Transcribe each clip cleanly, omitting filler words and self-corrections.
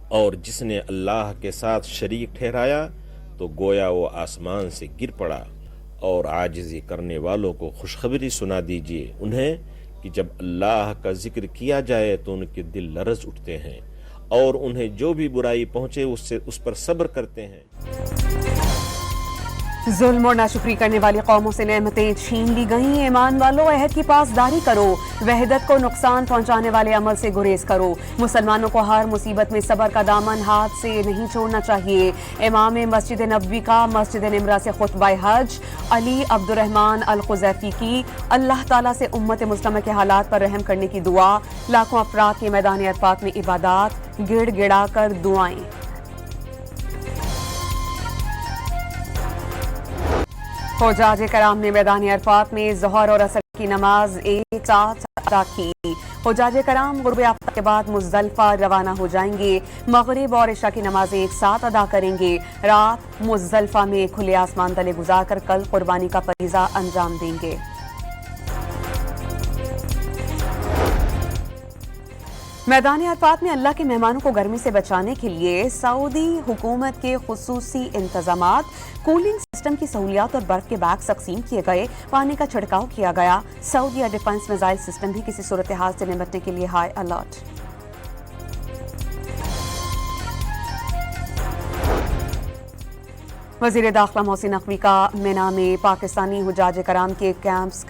اور جس نے اللہ کے ساتھ شریک ٹھہرایا تو گویا وہ آسمان سے گر پڑا۔ اور عاجزی کرنے والوں کو خوشخبری سنا دیجیے انہیں کہ جب اللہ کا ذکر کیا جائے تو ان کے دل لرز اٹھتے ہیں، اور انہیں جو بھی برائی پہنچے اس پر صبر کرتے ہیں۔ ظلم اور ناشکری کرنے والی قوموں سے نعمتیں چھین لی گئیں۔ ایمان والو، عہد کی پاسداری کرو، وحدت کو نقصان پہنچانے والے عمل سے گریز کرو۔ مسلمانوں کو ہر مصیبت میں صبر کا دامن ہاتھ سے نہیں چھوڑنا چاہیے۔ امام مسجد نبوی کا مسجد نمرہ سے خطبہ حج علی عبد الرحمن الخزیفی کی اللہ تعالیٰ سے امت مسلمہ کے حالات پر رحم کرنے کی دعا۔ لاکھوں افراد کے میدان عرفات میں عبادات، گڑ گڑا کر دعائیں۔ حجاج کرام نے میدان عرفات میں ظہر اور عصر کی نماز ایک ساتھ ادا کی۔ حجاج کرام غروب آفتاب کے بعد مزدلفہ روانہ ہو جائیں گے۔ مغرب اور عشاء کی نمازیں ایک ساتھ ادا کریں گے۔ رات مزدلفہ میں کھلے آسمان تلے گزار کر کل قربانی کا فریضہ انجام دیں گے۔ میدان عرفات میں اللہ کے مہمانوں کو گرمی سے بچانے کے لیے سعودی حکومت کے خصوصی انتظامات، کولنگ سسٹم کی سہولیات اور برف کے بیگ تقسیم کیے گئے، پانی کا چھڑکاؤ کیا گیا۔ سعودی ایئر ڈیفنس میزائل سسٹم بھی کسی صورتحال سے نمٹنے کے لیے ہائی الرٹ۔ وزیر داخلہ محسن نقوی کا مینا میں پاکستانی حجاج کرام کے کیمپس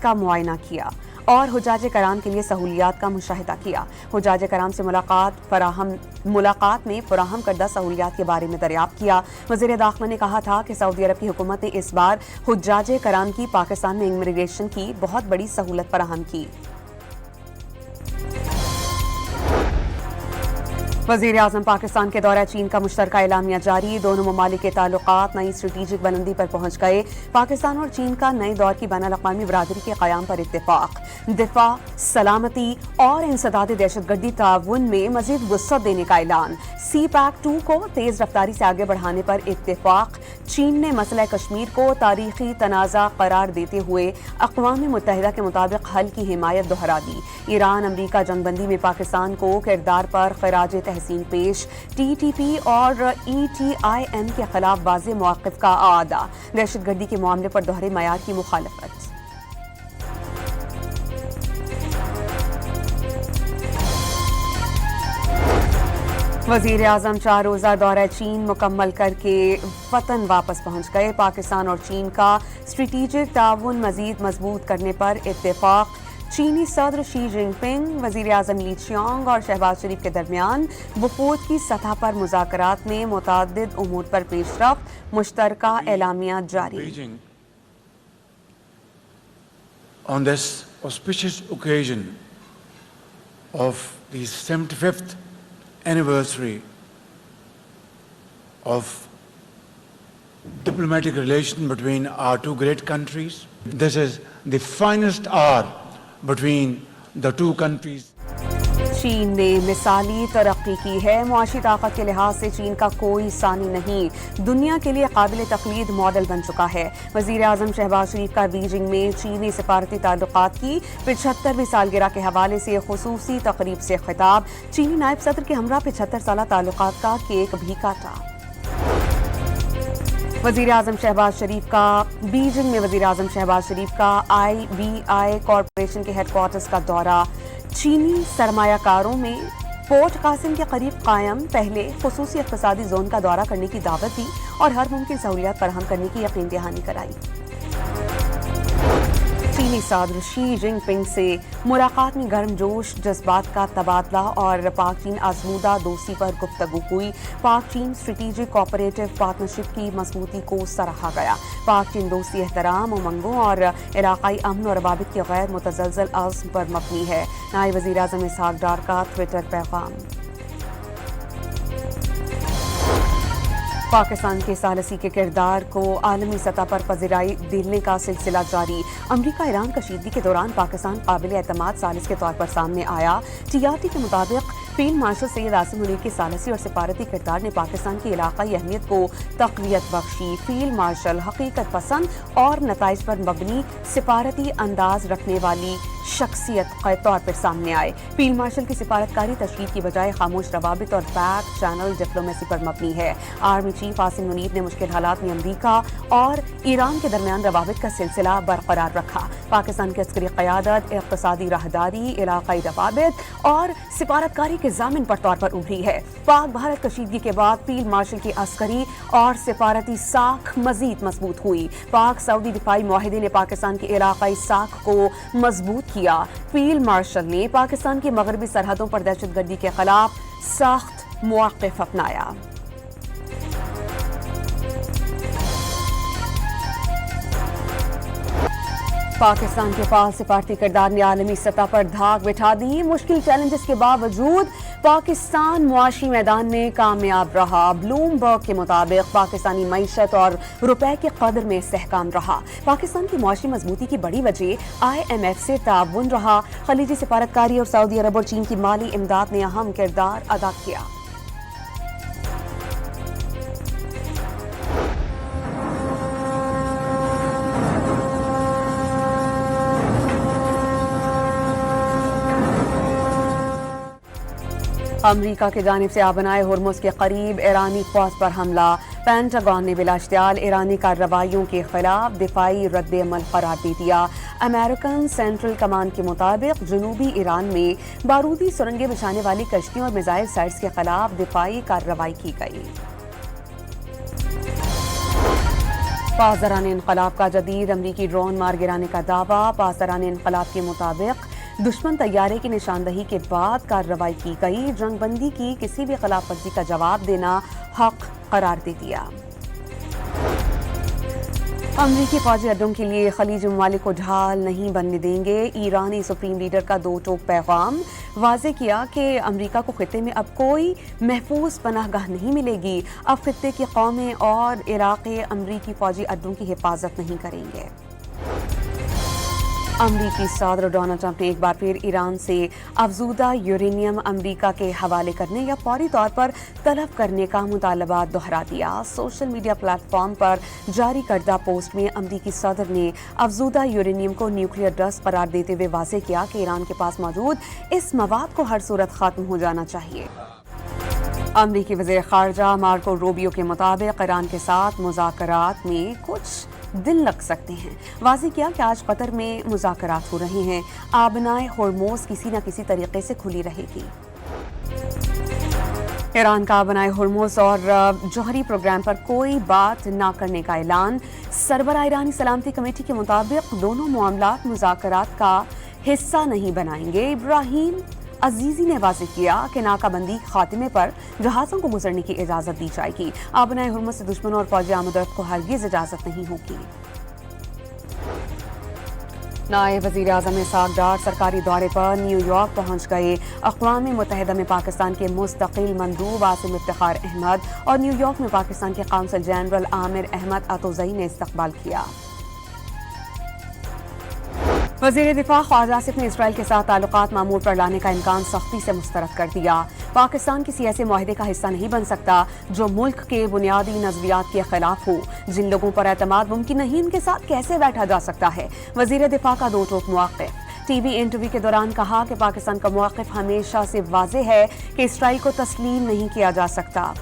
کا معائنہ کیا اور حجاج کرام کے لیے سہولیات کا مشاہدہ کیا۔ حجاج کرام سے ملاقات میں فراہم کردہ سہولیات کے بارے میں دریافت کیا۔ وزیر داخلہ نے کہا تھا کہ سعودی عرب کی حکومت نے اس بار حجاج کرام کی پاکستان میں امیگریشن کی بہت بڑی سہولت فراہم کی۔ وزیر اعظم پاکستان کے دورہ چین کا مشترکہ اعلامیہ جاری۔ دونوں ممالک کے تعلقات نئی اسٹریٹجک بلندی پر پہنچ گئے۔ پاکستان اور چین کا نئے دور کی بین الاقوامی برادری کے قیام پر اتفاق۔ دفاع، سلامتی اور انسداد دہشت گردی تعاون میں مزید وسعت دینے کا اعلان۔ سی پیک 2 کو تیز رفتاری سے آگے بڑھانے پر اتفاق۔ چین نے مسئلہ کشمیر کو تاریخی تنازع قرار دیتے ہوئے اقوام متحدہ کے مطابق حل کی حمایت دہرا دی۔ ایران امریکہ جنگ بندی میں پاکستان کو کردار پر خراج تحسین پیش۔ ٹی ٹی پی اور ای ٹی آئی ایم کے خلاف واضح مواقف کا اعادہ۔ دہشت گردی کے معاملے پر دوہرے معیار کی مخالفت۔ وزیر اعظم 4 روزہ دورہ چین مکمل کر کے وطن واپس پہنچ گئے۔ پاکستان اور چین کا اسٹریٹجک تعاون مزید مضبوط کرنے پر اتفاق۔ چینی صدر شی جن پنگ، وزیر اعظم لی چیانگ اور شہباز شریف کے درمیان وفود کی سطح پر مذاکرات میں متعدد امور پر پیش رفت۔ مشترکہ اعلامیہ جاری۔ On this auspicious occasion of the 75th anniversary of diplomatic relation between our two great countries, this is the finest hour between the two countries. چین نے مثالی ترقی کی ہے۔ معاشی طاقت کے لحاظ سے چین کا کوئی ثانی نہیں، دنیا کے لیے قابل تقلید ماڈل بن چکا ہے۔ وزیر اعظم شہباز شریف کا بیجنگ میں چینی سفارتی تعلقات کی 75ویں سالگرہ کے حوالے سے خصوصی تقریب سے خطاب۔ چینی نائب صدر کے ہمراہ 75 سالہ تعلقات کا کیک بھی کاٹا۔ وزیر اعظم شہباز شریف کا بیجنگ میں وزیر اعظم شہباز شریف کا آئی بی آئی کارپوریشن کے ہیڈ کوارٹرز کا دورہ۔ چینی سرمایہ کاروں میں پورٹ قاسم کے قریب قائم پہلے خصوصی اقتصادی زون کا دورہ کرنے کی دعوت دی اور ہر ممکن سہولیات فراہم کرنے کی یقین دہانی کرائی۔ چینی صدر شی جن پنگ سے ملاقات میں گرم جوش جذبات کا تبادلہ اور پاک چین آزمودہ دوستی پر گفتگو ہوئی۔ پاک چین اسٹریٹجک کوآپریٹو پارٹنرشپ کی مضبوطی کو سراہا گیا۔ پاک چین دوستی احترام، امنگوں اور علاقائی امن و روابط کے غیر متزلزل عزم پر مبنی ہے۔ نائب وزیر اعظم اسحاق ڈار کا ٹویٹر پیغام۔ پاکستان کے ثالثی کے کردار کو عالمی سطح پر پذیرائی دلنے کا سلسلہ جاری۔ امریکہ ایران کشیدگی کے دوران پاکستان قابل اعتماد ثالث کے طور پر سامنے آیا۔ ٹی آر ٹی کے مطابق فیلڈ مارشل سید عاصم منیر کے ثالثی اور سفارتی کردار نے پاکستان کی علاقائی اہمیت کو تقویت بخشی۔ فیلڈ مارشل حقیقت پسند اور نتائج پر مبنی سفارتی انداز رکھنے والی शख्सियत के तौर पर सामने आए। फील्ड मार्शल की सिफारतकारी तशरीह की बजाय खामोश रवाबित और बैक चैनल डिप्लोमेसी पर मबनी है। आर्मी चीफ आसिम मुनीर ने मुश्किल हालात में अमरीका और ईरान के दरमियान रवाबित का सिलसिला बरकरार रखा। पाकिस्तान की अस्करी क़यादत, इक़्तिसादी राहदारी, इलाक़ाई रवाबित और सिफारतकारी के ज़ामिन पर तौर पर उभरी है। पाक भारत कशीदगी के बाद फील्ड मार्शल की अस्करी और सिफारती साख मजीद मजबूत हुई। पाक सऊदी दिफाई मुआहिदे ने पाकिस्तान की इलाक़ाई साख को मजबूत किया। फील्ड मार्शल ने पाकिस्तान की मगरबी सरहदों पर दहशतगर्दी के खिलाफ सख्त मौक़िफ़ अपनाया। पाकिस्तान के पास सिफारती किरदार ने आलमी सतह पर धाक बिठा दी। मुश्किल चैलेंजेस के बावजूद पाकिस्तान मुआशी मैदान में कामयाब रहा। ब्लूमबर्ग के मुताबिक पाकिस्तानी मईशत और रुपए के कदर में इस्तेहकाम रहा। पाकिस्तान की मुआशी मजबूती की बड़ी वजह IMF से ताउन रहा। खलीजी सिफारतकारी और सऊदी अरब और चीन की माली इमदाद ने अहम किरदार अदा किया। अमरीका की जानिब से आबनाए हुर्मुज़ के करीब ईरानी फौज पर हमला। पेंटागन ने बिलाश्तियाल ईरानी कार्रवाइयों के खिलाफ दिफाई रद्द-ए-अमल करार दे दिया। अमेरिकन सेंट्रल कमांड के मुताबिक जनूबी ईरान में बारूदी सुरंगें बिछाने वाली कश्तियों और मिसाइल साइट्स के खिलाफ दिफाई कार्रवाई की गई। पासदारान इनकलाब का जदीद अमरीकी ड्रोन मार गिराने का दावा। पासदारान इनकलाब के मुताबिक दुश्मन तैयारे की निशानदही के बाद कार्रवाई की गई। जंगबंदी की किसी भी खिलाफ वर्जी का जवाब देना हक करार दे दिया। अमरीकी फौजी अड्डों के लिए खलीज ममालिक को ढाल नहीं बनने देंगे। ईरानी सुप्रीम लीडर का दो टोक पैगाम। वाज़े किया कि अमरीका को खित्ते में अब कोई महफूज पनाहगाह नहीं मिलेगी। अब खित्ते की कौमें और इलाके अमरीकी फौजी अड्डों की हिफाजत नहीं करेंगे। अमरीकी सदर डोनाल्ड ट्रंप ने एक बार फिर ईरान से अफजूदा यूरेनियम अमरीका के हवाले करने या फौरी तौर पर तलब करने का मुतालबा दोहरा दिया। सोशल मीडिया प्लेटफॉर्म पर जारी करदा पोस्ट में अमरीकी सदर ने अफजूदा यूरेनियम को न्यूक्लियर डस्ट करार देते हुए वाज़े किया कि ईरान के पास मौजूद इस मवाद को हर सूरत खत्म हो जाना चाहिए। अमरीकी वज़ीर ख़ारजा मार्को रूबियो के मुताबिक ईरान के साथ मुज़ाकरात में कुछ दिन लग सकते हैं। वाज़े किया कि आज कतर में मुज़ाकरात हो रहे हैं। आबनाए होर्मुज़ किसी न किसी तरीके से खुली रहेगी। ईरान का आबनाए होर्मुज़ और जौहरी प्रोग्राम पर कोई बात न करने का ऐलान। सरबराह ईरानी सलामती कमेटी के मुताबिक दोनों मामलात मुज़ाकरात का हिस्सा नहीं बनाएंगे। इब्राहिम अजीजी ने वाज़े किया कि नाकाबंदी खात्मे पर जहाज़ों को गुजरने की इजाज़त दी जाएगी। आबनाए हुर्मुज़ से दुश्मनों और फौजी आमदरफ्त को हरगिज़ इजाज़त नहीं होगी। नायब वज़ीर आज़म इसहाक़ डार सरकारी दौरे पर न्यूयॉर्क पहुंच गए। अक़वाम मुत्तहिदा में पाकिस्तान के मुस्तक़िल मंदूब आसिम इफ्तिखार अहमद और न्यूयॉर्क में पाकिस्तान के काउंसिल जनरल आमिर अहमद अतोज़ई ने इस्तक़बाल किया। वज़ीर दिफा ख्वाजा आसिफ ने इसराइल के साथ ताल्लुकात मामूल पर लाने का इम्कान सख्ती से मुस्तरद कर दिया। पाकिस्तान किसी ऐसे मुआहदे का हिस्सा नहीं बन सकता जो मुल्क के बुनियादी नज़रियात के खिलाफ हो। जिन लोगों पर एतमाद मुमकिन नहीं, उनके साथ कैसे बैठा जा सकता है। वज़ीर दिफा का दो टोक मौक़िफ़। टीवी इंटरव्यू के दौरान कहा कि पाकिस्तान का मौक़िफ़ हमेशा से वाज़े है कि इसराइल को तस्लीम नहीं किया जा सकता।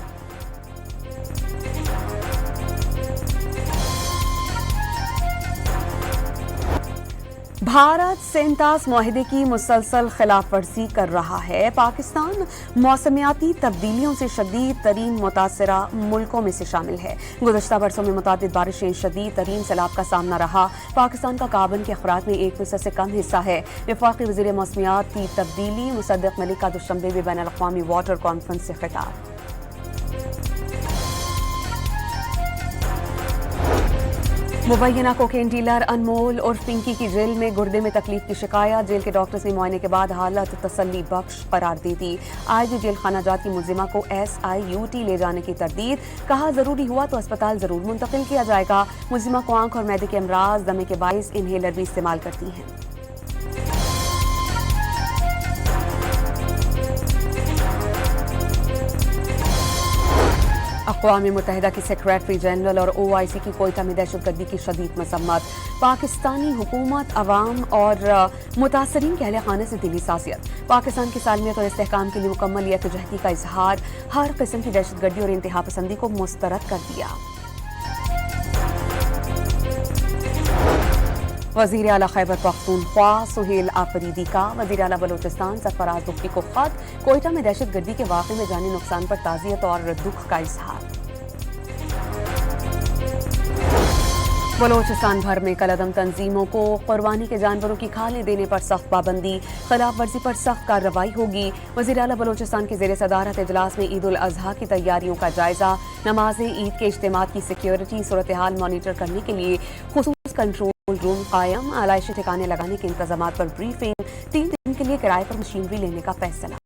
भारत सेंटास मुआहदे की मुसलसल खिलाफ वर्जी कर रहा है। पाकिस्तान मौसमियाती तब्दीलियों से शदीद तरीन मुतासरा मुल्कों में से शामिल है। गुज़श्ता बरसों में मुतादिद बारिशें शदीद तरीन सैलाब का सामना रहा। पाकिस्तान का कार्बन के अखराज में 1% से कम हिस्सा है। वफाकी वज़ीर मौसमियाती तब्दीली मुसद्दिक़ मलिक का दुशंबे में बैनुल अक़वामी वाटर कॉन्फ्रेंस से खिताब। मुबैना कोकेन डीलर अनमोल और पिंकी की जेल में गुर्दे में तकलीफ की शिकायत। जेल के डॉक्टर्स ने मुआयने के बाद हालत तसल्ली बख्श करार दी थी। आज जेल खाना जात की मुल्जिमा को SIUT ले जाने की तरदीद। कहा जरूरी हुआ तो अस्पताल जरूर मुंतकिल किया जाएगा। मुल्जिमा को आंख और मैदे के अमराज, दमे के बाइस इन्हेलर भी इस्तेमाल करती हैं। अक़वाम मुत्तहिदा की सेक्रेटरी जनरल और OIC की कोयटा में दहशतगर्दी की शदीद मसम्मत। पाकिस्तानी हुकूमत अवाम और मुतासरीन के अहले खाने से दिली साजियत। पाकिस्तान की सालमियत और इस्तेहकाम के लिए मुकम्मल यकजहती का इजहार। हर किस्म की दहशतगर्दी और इंतहा पसंदी को मुस्तरद कर दिया। वज़ीर आला खैबर पख्तूनख्वा सुहेल आफरीदी का वज़ीर आला बलोचिस्तान सरफराज बुख्ती को खत। कोयटा में दहशतगर्दी के वाक़े में जानी नुकसान पर ताज़ियत और दुख का इजहार। बलोचिस्तान भर में कलअदम तंजीमों को कुर्बानी के जानवरों की खालें देने पर सख्त पाबंदी। खिलाफ वर्जी पर सख्त कार्रवाई होगी। वज़ीर आला बलोचिस्तान के ज़ेर सदारत इजलास में ईद उल अज़हा की तैयारियों का जायजा। नमाज ईद के इज्तिमात की सिक्योरिटी सूरत हाल मॉनिटर करने के लिए खुसूस कंट्रोल रूम कायम। आलाइशी ठिकाने लगाने के इंतजामात पर ब्रीफिंग। 3 दिन के लिए किराए पर मशीनरी लेने का फैसला।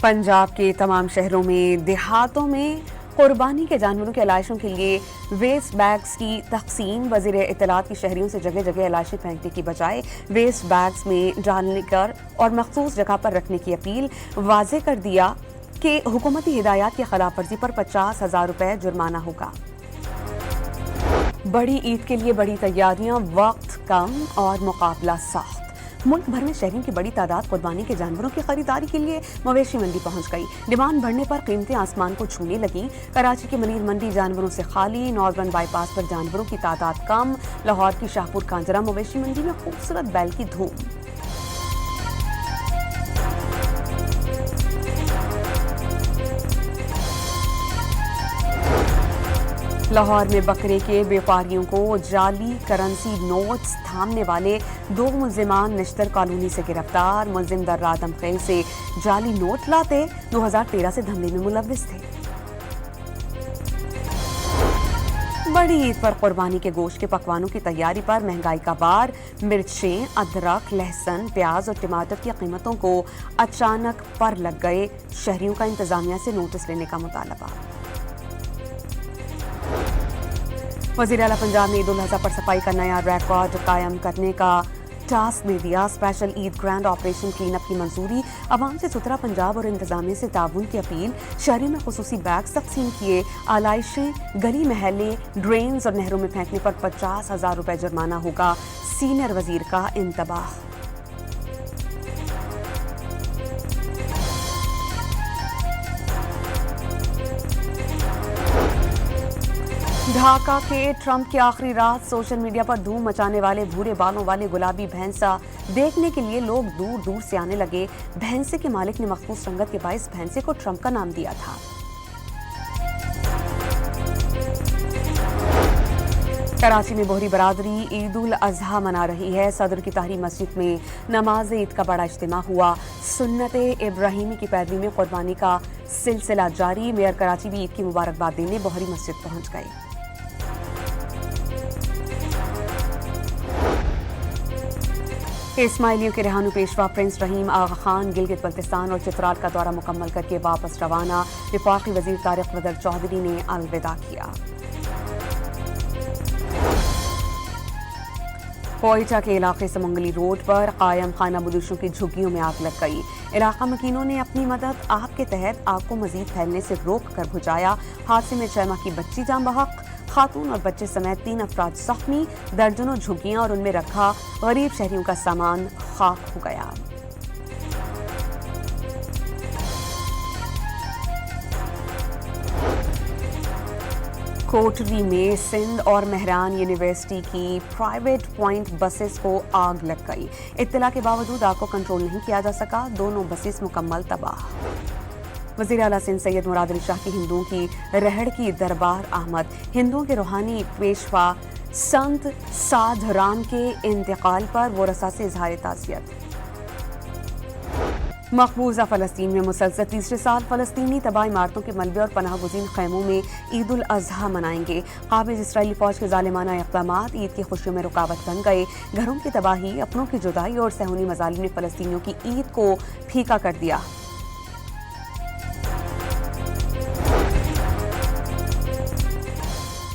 पंजाब के तमाम शहरों में देहातों में कुर्बानी के जानवरों के अलाइशों के लिए वेस्ट बैग्स की तकसीम। वज़ीर इत्तलात की शहरियों से जगह जगह अलाइशें फेंकने की बजाय वेस्ट बैग्स में डालने कर और मखसूस जगह पर रखने की अपील। वाज़ेह कर दिया कि हुकूमती हिदायत की खिलाफ वर्जी पर 50,000 रुपए जुर्माना होगा। बड़ी ईद के लिए बड़ी तैयारियां, वक्त कम और मुकाबला सख्त। मुल्क भर में शहरियों की बड़ी तादाद कुर्बानी के जानवरों की खरीदारी के लिए मवेशी मंडी पहुंच गई। डिमांड बढ़ने पर कीमतें आसमान को छूने लगी। कराची की मनीर मंडी जानवरों से खाली। नॉर्दर्न बाईपास पर जानवरों की तादाद कम। लाहौर की शाहपुर कांजरा मवेशी मंडी में खूबसूरत बैल की धूम। लाहौर में बकरे के व्यापारियों को जाली करेंसी नोट्स थामने वाले 2 मुलजिमान निश्तर कॉलोनी से गिरफ्तार। मुलजिम दर्रा आदम खैल से जाली नोट लाते 2013 से धंधे में मुलव्विस थे। बड़ी ईद पर कुर्बानी के गोश्त के पकवानों की तैयारी पर महंगाई का बार। मिर्चें, अदरक, लहसुन, प्याज और टमाटर की कीमतों को अचानक पर लग गए। शहरियों का इंतजामिया से नोटिस लेने का मुतालबा। वज़ीर आला पंजाब ने ईद उल अज़हा पर सफाई का नया रिकॉर्ड कायम करने का टास्क दे दिया। Special Eid grand operation clean up की मंजूरी। अवाम से सुथरा पंजाब और इंतजामिया से ताउन की अपील। शहरी में खुसूसी बैग्स तकसीम किए। आलाइशें, गली महले, ड्रेन्स और नहरों में फेंकने पर 50,000 रुपए जुर्माना होगा। सीनियर वजीर का इंतबाह। ढाका के ट्रंप की आखिरी रात। सोशल मीडिया पर धूम मचाने वाले भूरे बालों वाले गुलाबी भैंसा देखने के लिए लोग दूर दूर से आने लगे। भैंसे के मालिक ने मखसूस रंगत के बाइस भैंसे को ट्रंप का नाम दिया था। कराची में बोहरी बरादरी ईद उल अज़हा मना रही है। सदर की ताहरी मस्जिद में नमाज ईद का बड़ा इज्तिमा हुआ। सुन्नत इब्राहिमी की पैरवी में कुर्बानी का सिलसिला जारी। मेयर कराची भी ईद की मुबारकबाद देने बोहरी मस्जिद पहुंच गए। इस्माइलियों के रेहानू पेशवा प्रिंस रहीम आगा खान गिलगित बल्तिस्तान और चित्राल का दौरा मुकम्मल करके वापस रवाना। वफाकी वजीर तारिक बदर चौधरी ने अलविदा किया। कोयटा के इलाके समंगली रोड पर कायम खाना बदोशों की झुग्गियों में आग लग गई। इलाका मकीनों ने अपनी मदद आग के तहत आग को मजीद फैलने से रोक कर बुझाया। हादसे में 6 माह की बच्ची जान बहक, खातून और बच्चे समेत 3 अफराद जख्मी। दर्जनों झुग्गियां और उनमें रखा गरीब शहरियों का सामान खाक हो गया। कोटरी में सिंध और मेहरान यूनिवर्सिटी की प्राइवेट पॉइंट बसेस को आग लग गई। इत्तला के बावजूद आग को कंट्रोल नहीं किया जा सका। दोनों बसेस मुकम्मल तबाह। वज़ीर आला सिंध सैयद मुराद अली शाह की हिंदुओं की रहड़ की दरबार अहमद। हिंदुओं के रूहानी पेशवा संत साध राम के इंतकाल पर वरसा से इजहार ताज़ियत। मकबूजा फ़लस्तीन में मुसलसल तीसरे साल फ़लस्तीनी तबाह इमारतों के मलबे और पनाह गुज़ीन खैमों में ईद उल अज़हा मनाएंगे। काबिज़ इसराइली फ़ौज के ज़ालिमाना इक़दामात ईद की खुशियों में रुकावट बन गए। घरों की तबाही, अपनों की जुदाई और सहूनी मज़ालिम ने फ़लस्तीनियों की ईद को फीका कर दिया।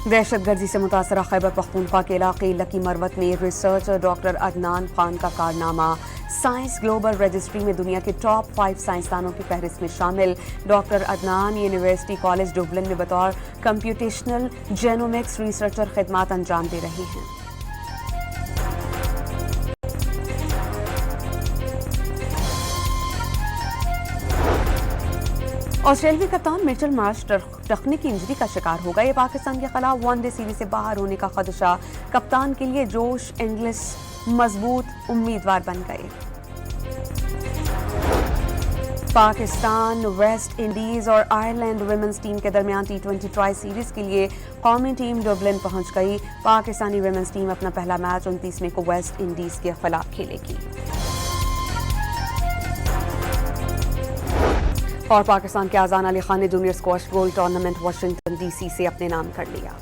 दहशत गर्दी से मुतासरा खैबर पख्तूनख्वा के इलाके लकी मरवत में रिसर्चर डॉक्टर अदनान खान का कारनामा साइंस ग्लोबल रजिस्ट्री में दुनिया के टॉप 5 साइंसदानों की फहरिस्त में शामिल। Doctor Adnan university college Dublin में बतौर कंप्यूटेशनल जेनोमिक्स रिसर्चर खिदमात अंजाम दे रहे हैं। ऑस्ट्रेलियावी कप्तान मिचेल मार्श तकनीकी इंजरी का शिकार हो गए। पाकिस्तान के खिलाफ वनडे सीरीज से बाहर होने का खदशा। कप्तान के लिए जोश इंग्लिश मजबूत उम्मीदवार बन गए। पाकिस्तान, वेस्ट इंडीज और आयरलैंड विमेंस टीम के दरमियान T20 ट्राई सीरीज के लिए कौमी टीम डुबलिन पहुंच गई। पाकिस्तानी विमेंस टीम अपना पहला मैच 29 मई को वेस्ट इंडीज के खिलाफ खेलेगी। और पाकिस्तान के आज़ान अली खान ने junior squash gold tournament Washington DC से अपने नाम कर लिया।